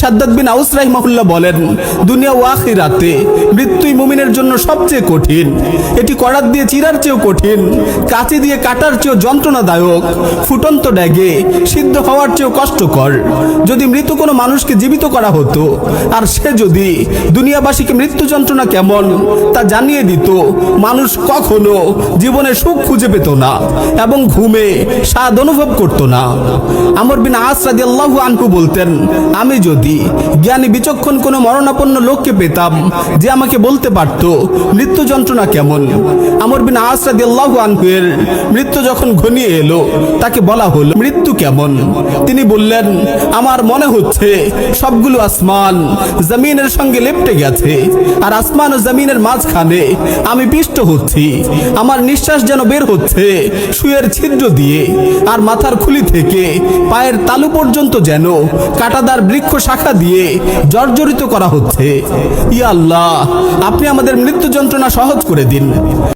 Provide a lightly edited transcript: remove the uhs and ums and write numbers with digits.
Shaddad বিন আউস রাহিমাহুল্লাহ বলেন, দুনিয়া ও আখিরাতে মৃত্যুই মুমিনের জন্য সবচেয়ে কঠিন। এটি করাত দিয়ে চিরার চেয়েও কঠিন, কাঁচি দিয়ে কাটার চেয়েও যন্ত্রণাদায়ক, ফুটন্ত ড্যাগে সিদ্ধ হওয়ার চেয়েও কষ্টকর। যদি মৃত কোনো মানুষকে জীবিত করা হতো আর সে যদি দুনিয়াবাসীকে মৃত্যু যন্ত্রণা কেমন তা জানিয়ে দিত, মানুষ কখনো জীবনে সুখ খুঁজে পেত না এবং ঘুমে স্বাদ অনুভব করত না। আমর বিন আস রাদিয়াল্লাহু আনহু বলতেন, আমি যদি জ্ঞানী বিচক্ষণ কোনো মরণাপন্ন লোককে পেতাম যে আমাকে বলতে পারত মৃত্যু যন্ত্রণা কেমন। আমর বিন আস রাদিয়াল্লাহু আনহু এর মৃত্যু যখন ঘনিয়ে এলো, তাকে বলা হলো মৃত্যু কেমন। তিনি বললেন, আমার মনে হচ্ছে সবগুলো আসমান জমিনের সঙ্গে লেপ্টে গেছে, আর আসমান ও জমিনের মাঝখানে আমি পিষ্ট হচ্ছি। আমার নিঃশ্বাস যেন বের হচ্ছে সুয়ের ছিদ্র দিয়ে, আর মাথার খুলি থেকে পায়ের তালু পর্যন্ত যেন কাঁটাদার বৃক্ষ শাখা দিয়ে জর্জরিত করা হচ্ছে। ইয়া আল্লাহ, আপনি আমাদের মৃত্যু যন্ত্রণা সহজ করে দিন।